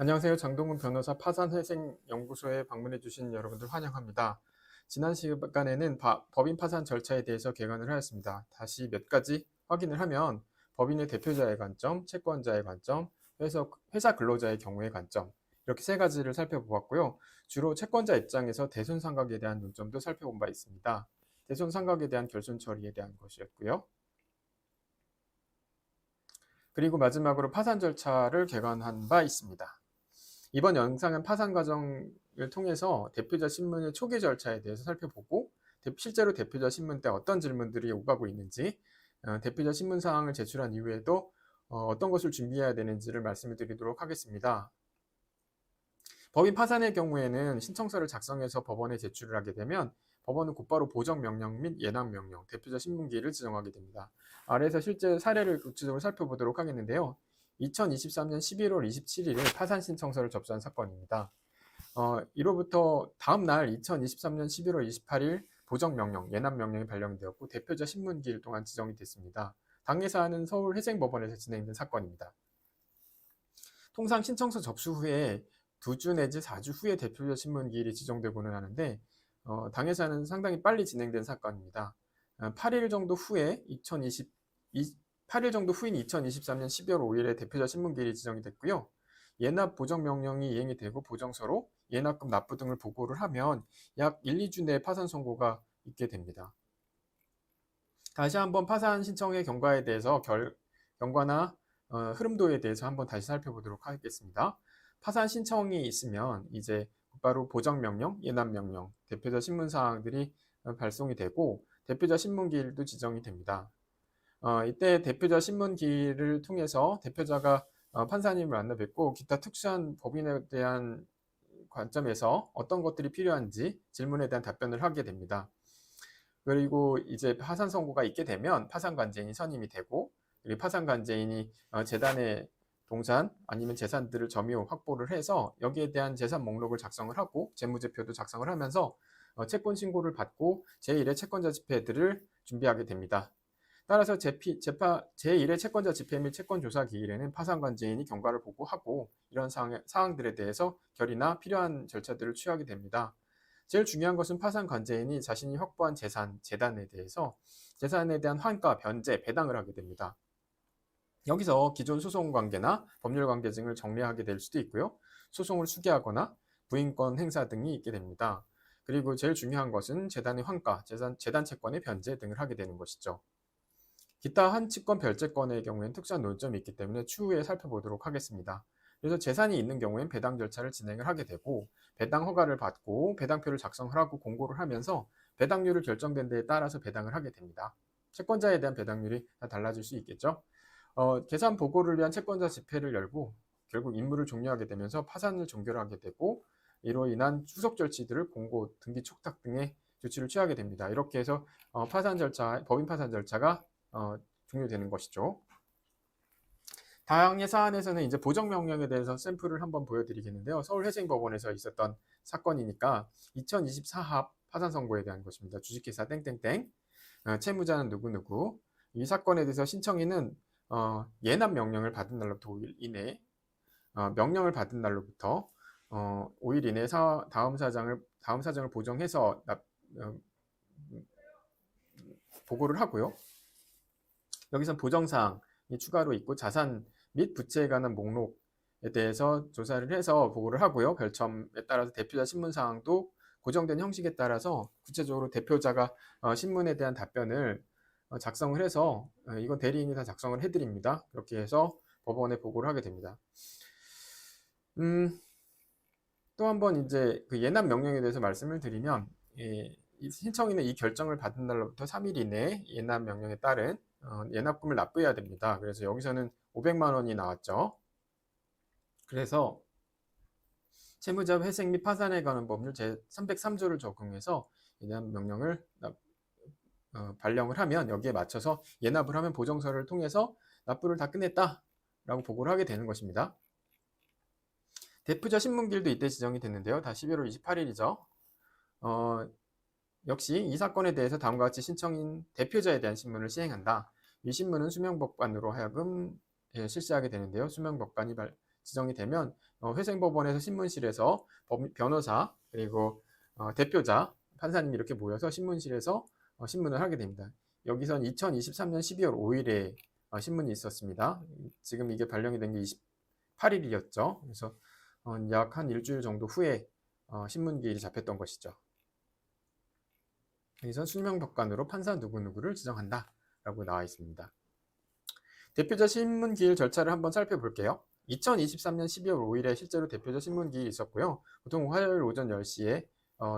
안녕하세요. 장동근 변호사 파산회생연구소에 방문해 주신 여러분들 환영합니다. 지난 시간에는 법인 파산 절차에 대해서 개관을 하였습니다. 다시 몇 가지 확인을 하면 법인의 대표자의 관점, 채권자의 관점, 회사 근로자의 경우의 관점 이렇게 세 가지를 살펴보았고요. 주로 채권자 입장에서 대손상각에 대한 논점도 살펴본 바 있습니다. 대손상각에 대한 결손 처리에 대한 것이었고요. 그리고 마지막으로 파산 절차를 개관한 바 있습니다. 이번 영상은 파산 과정을 통해서 대표자 신문의 초기 절차에 대해서 살펴보고 실제로 대표자 신문 때 어떤 질문들이 오가고 있는지 대표자 신문 사항을 제출한 이후에도 어떤 것을 준비해야 되는지를 말씀을 드리도록 하겠습니다. 법인 파산의 경우에는 신청서를 작성해서 법원에 제출을 하게 되면 법원은 곧바로 보정명령 및 예납명령, 대표자 신문기일을 지정하게 됩니다. 아래에서 실제 사례를 구체적으로 살펴보도록 하겠는데요. 2023년 11월 27일에 파산 신청서를 접수한 사건입니다. 이로부터 다음 날 2023년 11월 28일 보정명령, 예납명령이 발령되었고 대표자 신문기일 동안 지정이 됐습니다. 당해 사안은 서울회생법원에서 진행된 사건입니다. 통상 신청서 접수 후에 2주 내지 4주 후에 대표자 신문기일이 지정되고는 하는데 당해 사안은 상당히 빨리 진행된 사건입니다. 8일 정도 후에 8일 정도 후인 2023년 12월 5일에 대표자 신문기일이 지정이 됐고요. 예납 보정명령이 이행이 되고 보정서로 예납금 납부 등을 보고를 하면 약 1, 2주 내에 파산 선고가 있게 됩니다. 다시 한번 파산 신청의 경과에 대해서 경과나 흐름도에 대해서 한번 다시 살펴보도록 하겠습니다. 파산 신청이 있으면 이제 바로 보정명령, 예납명령, 대표자 신문 사항들이 발송이 되고 대표자 신문기일도 지정이 됩니다. 이때 대표자 신문기일을 통해서 대표자가 판사님을 만나 뵙고 기타 특수한 법인에 대한 관점에서 어떤 것들이 필요한지 질문에 대한 답변을 하게 됩니다. 그리고 이제 파산 선고가 있게 되면 파산관제인이 선임이 되고 그리고 파산관제인이 재단의 동산 아니면 재산들을 점유 확보를 해서 여기에 대한 재산 목록을 작성을 하고 재무제표도 작성을 하면서 채권 신고를 받고 제1의 채권자 집회들을 준비하게 됩니다. 따라서 제1의 채권자 집회 및 채권조사 기일에는 파산관제인이 경과를 보고하고 이런 사항들에 대해서 결의나 필요한 절차들을 취하게 됩니다. 제일 중요한 것은 파산관제인이 자신이 확보한 재단에 대해서 재산에 대한 환가, 변제, 배당을 하게 됩니다. 여기서 기존 소송관계나 법률관계 등을 정리하게 될 수도 있고요. 소송을 수기하거나 부인권 행사 등이 있게 됩니다. 그리고 제일 중요한 것은 재단의 환가, 재단 채권의 변제 등을 하게 되는 것이죠. 기타 한치권 별채권의 경우에는 특수한 논점이 있기 때문에 추후에 살펴보도록 하겠습니다. 그래서 재산이 있는 경우엔 배당 절차를 진행을 하게 되고 배당 허가를 받고 배당표를 작성을 하고 공고를 하면서 배당률을 결정된 데에 따라서 배당을 하게 됩니다. 채권자에 대한 배당률이 다 달라질 수 있겠죠. 계산 보고를 위한 채권자 집회를 열고 결국 임무를 종료하게 되면서 파산을 종결하게 되고 이로 인한 후속 절차들을 공고, 등기 촉탁 등의 조치를 취하게 됩니다. 이렇게 해서 파산 절차, 법인 파산 절차가 종료되는 것이죠. 당해 사안에서는 이제 보정명령에 대해서 샘플을 한번 보여드리겠는데요. 서울회생법원에서 있었던 사건이니까 2024합 파산 선고에 대한 것입니다. 주식회사 땡땡땡, 채무자는 누구누구. 이 사건에 대해서 신청인은 예납 명령을 받은 날로부터 5일 이내, 명령을 받은 날로부터 5일 이내 다음 사정을 보정해서 보고를 하고요. 여기선 보정사항이 추가로 있고 자산 및 부채에 관한 목록에 대해서 조사를 해서 보고를 하고요. 별점에 따라서 대표자 신문사항도 고정된 형식에 따라서 구체적으로 대표자가 신문에 대한 답변을 작성을 해서 이건 대리인이 다 작성을 해드립니다. 그렇게 해서 법원에 보고를 하게 됩니다. 또 한번 이제 그 예납 명령에 대해서 말씀을 드리면 신청인은 이 결정을 받은 날로부터 3일 이내에 예납 명령에 따른 예납금을 납부해야 됩니다. 그래서 여기서는 500만 원이 나왔죠. 그래서 채무자 회생 및 파산에 관한 법률 제303조를 적용해서 예납 명령을 발령을 하면 여기에 맞춰서 예납을 하면 보정서를 통해서 납부를 다 끝냈다라고 보고를 하게 되는 것입니다. 대표자 신문기일도 이때 지정이 됐는데요. 다 11월 28일이죠. 역시 이 사건에 대해서 다음과 같이 신청인 대표자에 대한 신문을 시행한다. 이 신문은 수명법관으로 하여금 실시하게 되는데요. 수명법관이 지정이 되면 회생법원에서 신문실에서 변호사 그리고 대표자 판사님이 이렇게 모여서 신문실에서 신문을 하게 됩니다. 여기선 2023년 12월 5일에 신문이 있었습니다. 지금 이게 발령이 된 게 28일이었죠. 그래서 약 한 일주일 정도 후에 신문기일이 잡혔던 것이죠. 여기서 수명법관으로 판사 누구누구를 지정한다 라고 나와 있습니다. 대표자 신문기일 절차를 한번 살펴볼게요. 2023년 12월 5일에 실제로 대표자 신문기일이 있었고요. 보통 화요일 오전 10시에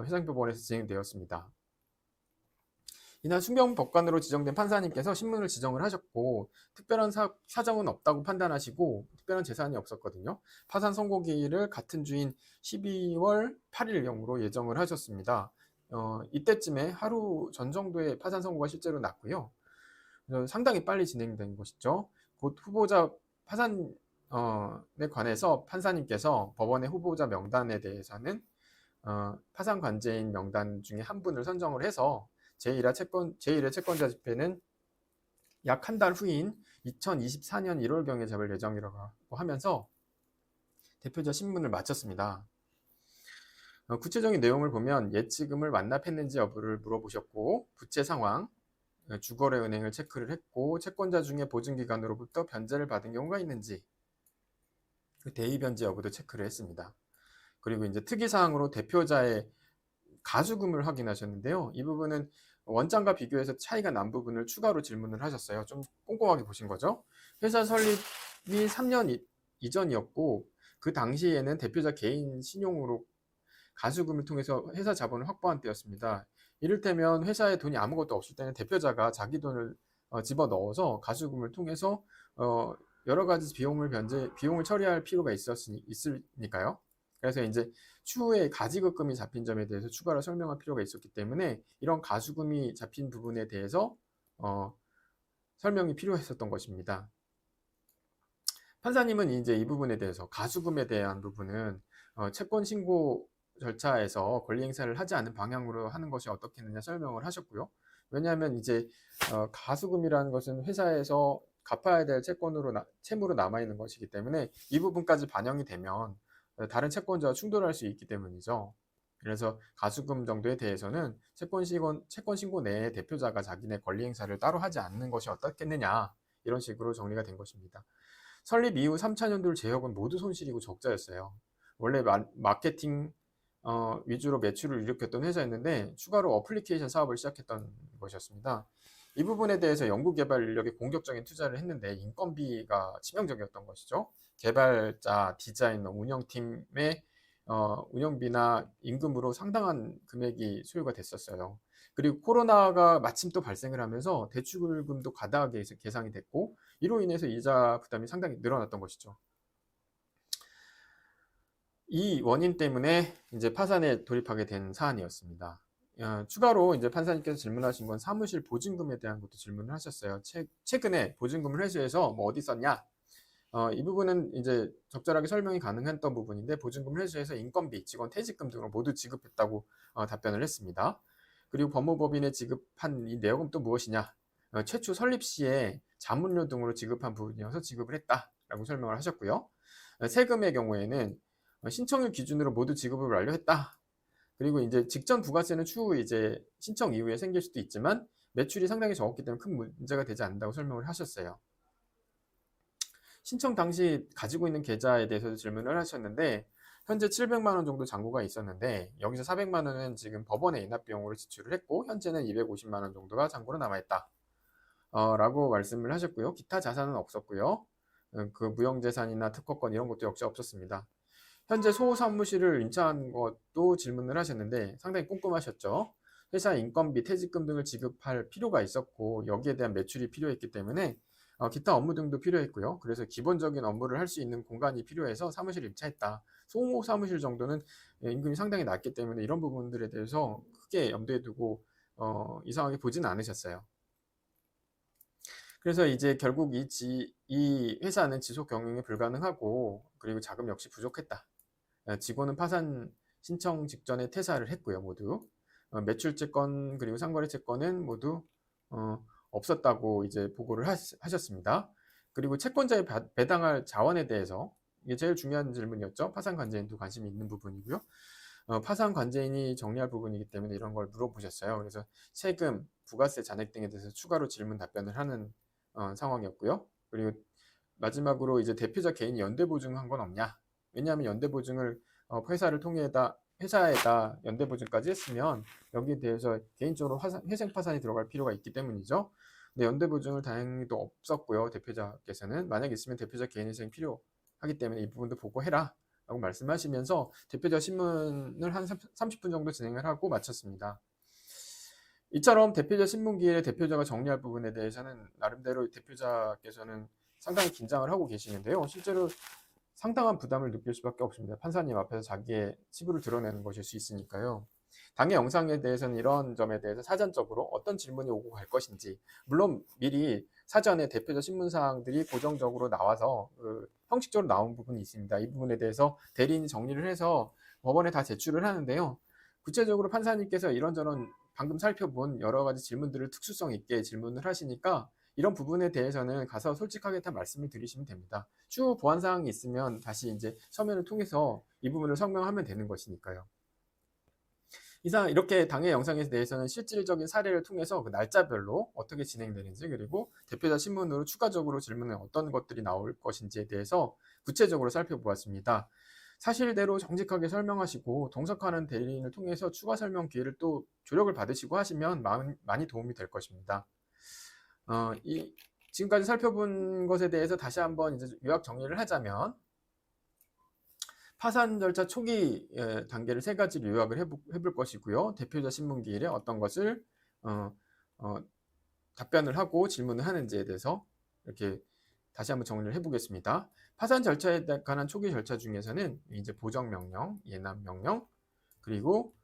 회생법원에서 진행되었습니다. 이날 수명법관으로 지정된 판사님께서 신문을 지정을 하셨고 특별한 사정은 없다고 판단하시고 특별한 재산이 없었거든요. 파산 선고기일을 같은 주인 12월 8일경으로 예정을 하셨습니다. 이때쯤에 하루 전 정도에 파산 선고가 실제로 났고요. 상당히 빨리 진행된 것이죠. 곧 후보자 파산에 관해서 판사님께서 법원의 후보자 명단에 대해서는 파산 관제인 명단 중에 한 분을 선정을 해서 제1회 채권자 집회는 약 한 달 후인 2024년 1월경에 잡을 예정이라고 하면서 대표자 신문을 마쳤습니다. 구체적인 내용을 보면 예치금을 완납했는지 여부를 물어보셨고 부채 상황, 주거래 은행을 체크를 했고 채권자 중에 보증기관으로부터 변제를 받은 경우가 있는지 대의 변제 여부도 체크를 했습니다. 그리고 이제 특이사항으로 대표자의 가수금을 확인하셨는데요. 이 부분은 원장과 비교해서 차이가 난 부분을 추가로 질문을 하셨어요. 좀 꼼꼼하게 보신 거죠. 회사 설립이 3년 이전이었고 그 당시에는 대표자 개인 신용으로 가수금을 통해서 회사 자본을 확보한 때였습니다. 이를테면 회사에 돈이 아무것도 없을 때는 대표자가 자기 돈을 집어넣어서 가수금을 통해서 여러 가지 비용을 처리할 필요가 있으니까요. 그래서 이제 추후에 가지급금이 잡힌 점에 대해서 추가로 설명할 필요가 있었기 때문에 이런 가수금이 잡힌 부분에 대해서 설명이 필요했었던 것입니다. 판사님은 이제 이 부분에 대해서 가수금에 대한 부분은 채권 신고 절차에서 권리 행사를 하지 않은 방향으로 하는 것이 어떻겠느냐 설명을 하셨고요. 왜냐하면 이제 가수금이라는 것은 회사에서 갚아야 될 채무로 남아 있는 것이기 때문에 이 부분까지 반영이 되면 다른 채권자와 충돌할 수 있기 때문이죠. 그래서 가수금 정도에 대해서는 채권 신고 내에 대표자가 자기네 권리 행사를 따로 하지 않는 것이 어떻겠느냐 이런 식으로 정리가 된 것입니다. 설립 이후 3차년도를 제역은 모두 손실이고 적자였어요. 원래 마케팅 위주로 매출을 일으켰던 회사였는데 추가로 어플리케이션 사업을 시작했던 것이었습니다. 이 부분에 대해서 연구개발 인력에 공격적인 투자를 했는데 인건비가 치명적이었던 것이죠. 개발자, 디자이너, 운영팀의 운영비나 임금으로 상당한 금액이 소요가 됐었어요. 그리고 코로나가 마침 또 발생을 하면서 대출금도 과다하게 계상이 됐고 이로 인해서 이자 부담이 상당히 늘어났던 것이죠. 이 원인 때문에 이제 파산에 돌입하게 된 사안이었습니다. 추가로 이제 판사님께서 질문하신 건 사무실 보증금에 대한 것도 질문을 하셨어요. 최근에 보증금을 회수해서 뭐 어디 썼냐? 이 부분은 이제 적절하게 설명이 가능했던 부분인데 보증금 회수해서 인건비, 직원 퇴직금 등으로 모두 지급했다고 답변을 했습니다. 그리고 법무법인에 지급한 이 내역은 또 무엇이냐? 최초 설립 시에 자문료 등으로 지급한 부분이어서 지급을 했다라고 설명을 하셨고요. 세금의 경우에는 신청일 기준으로 모두 지급을 완료했다. 그리고 이제 직전 부가세는 추후 이제 신청 이후에 생길 수도 있지만 매출이 상당히 적었기 때문에 큰 문제가 되지 않는다고 설명을 하셨어요. 신청 당시 가지고 있는 계좌에 대해서도 질문을 하셨는데 현재 700만 원 정도 잔고가 있었는데 여기서 400만 원은 지금 법원에 인합 비용으로 지출을 했고 현재는 250만 원 정도가 잔고로 남아있다. 라고 말씀을 하셨고요. 기타 자산은 없었고요. 그 무형재산이나 특허권 이런 것도 역시 없었습니다. 현재 소사무실을 임차한 것도 질문을 하셨는데 상당히 꼼꼼하셨죠. 회사 인건비, 퇴직금 등을 지급할 필요가 있었고 여기에 대한 매출이 필요했기 때문에 기타 업무 등도 필요했고요. 그래서 기본적인 업무를 할 수 있는 공간이 필요해서 사무실을 임차했다. 소사무실 정도는 임금이 상당히 낮기 때문에 이런 부분들에 대해서 크게 염두에 두고 이상하게 보지는 않으셨어요. 그래서 이제 결국 이 회사는 지속 경영이 불가능하고 그리고 자금 역시 부족했다. 직원은 파산 신청 직전에 퇴사를 했고요. 모두 매출채권 그리고 상거래채권은 모두 없었다고 이제 보고를 하셨습니다. 그리고 채권자에 배당할 자원에 대해서 이게 제일 중요한 질문이었죠. 파산관제인도 관심이 있는 부분이고요. 파산관제인이 정리할 부분이기 때문에 이런 걸 물어보셨어요. 그래서 세금, 부가세 잔액 등에 대해서 추가로 질문 답변을 하는 상황이었고요. 그리고 마지막으로 이제 대표자 개인이 연대보증한 건 없냐? 왜냐하면 연대보증을 회사에다 연대보증까지 했으면 여기에 대해서 개인적으로 회생파산이 들어갈 필요가 있기 때문이죠. 근데 연대보증을 다행히도 없었고요. 대표자께서는 만약 있으면 대표자 개인회생이 필요하기 때문에 이 부분도 보고해라 라고 말씀하시면서 대표자 신문을 한 30분 정도 진행을 하고 마쳤습니다. 이처럼 대표자 신문기일에 대표자가 정리할 부분에 대해서는 나름대로 대표자께서는 상당히 긴장을 하고 계시는데요. 실제로 상당한 부담을 느낄 수밖에 없습니다. 판사님 앞에서 자기의 치부를 드러내는 것일 수 있으니까요. 당의 영상에 대해서는 이런 점에 대해서 사전적으로 어떤 질문이 오고 갈 것인지, 물론 미리 사전에 대표자 신문사항들이 고정적으로 나와서 형식적으로 나온 부분이 있습니다. 이 부분에 대해서 대리인이 정리를 해서 법원에 다 제출을 하는데요. 구체적으로 판사님께서 이런저런 방금 살펴본 여러 가지 질문들을 특수성 있게 질문을 하시니까 이런 부분에 대해서는 가서 솔직하게 다 말씀을 드리시면 됩니다. 추후 보완 사항이 있으면 다시 이제 서면을 통해서 이 부분을 설명하면 되는 것이니까요. 이상 이렇게 당의 영상에 대해서는 실질적인 사례를 통해서 그 날짜별로 어떻게 진행되는지, 그리고 대표자 신문으로 추가적으로 질문에 어떤 것들이 나올 것인지에 대해서 구체적으로 살펴보았습니다. 사실대로 정직하게 설명하시고 동석하는 대리인을 통해서 추가 설명 기회를 또 조력을 받으시고 하시면 많이 도움이 될 것입니다. 지금까지 살펴본 것에 대해서 다시 한번 이제 요약 정리를 하자면, 파산 절차 초기 단계를 세 가지로 요약을 해볼 것이고요. 대표자 신문기일에 어떤 것을 답변을 하고 질문을 하는지에 대해서 이렇게 다시 한번 정리를 해보겠습니다. 파산 절차에 관한 초기 절차 중에서는 이제 보정명령, 예납명령, 그리고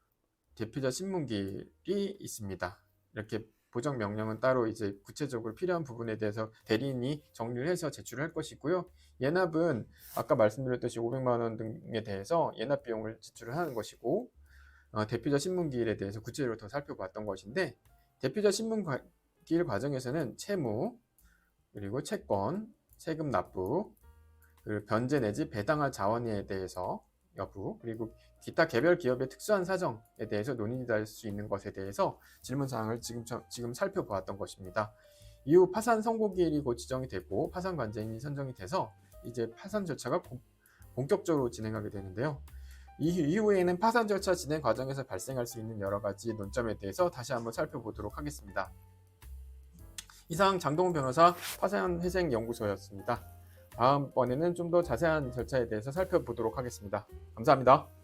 대표자 신문기일이 있습니다. 이렇게 보정명령은 따로 이제 구체적으로 필요한 부분에 대해서 대리인이 정리를 해서 제출을 할 것이고요. 예납은 아까 말씀드렸듯이 500만 원 등에 대해서 예납 비용을 지출을 하는 것이고, 대표자 신문기일에 대해서 구체적으로 더 살펴봤던 것인데, 대표자 신문기일 과정에서는 채무, 그리고 채권, 세금 납부, 그리고 변제 내지 배당할 자원에 대해서 여부, 그리고 기타 개별 기업의 특수한 사정에 대해서 논의가 될 수 있는 것에 대해서 질문사항을 지금 살펴보았던 것입니다. 이후 파산 선고기일이 곧 지정이 되고 파산관제인이 선정이 돼서 이제 파산 절차가 본격적으로 진행하게 되는데요. 이후에는 파산 절차 진행 과정에서 발생할 수 있는 여러 가지 논점에 대해서 다시 한번 살펴보도록 하겠습니다. 이상 장동훈 변호사 파산회생연구소였습니다. 다음번에는 좀 더 자세한 절차에 대해서 살펴보도록 하겠습니다. 감사합니다.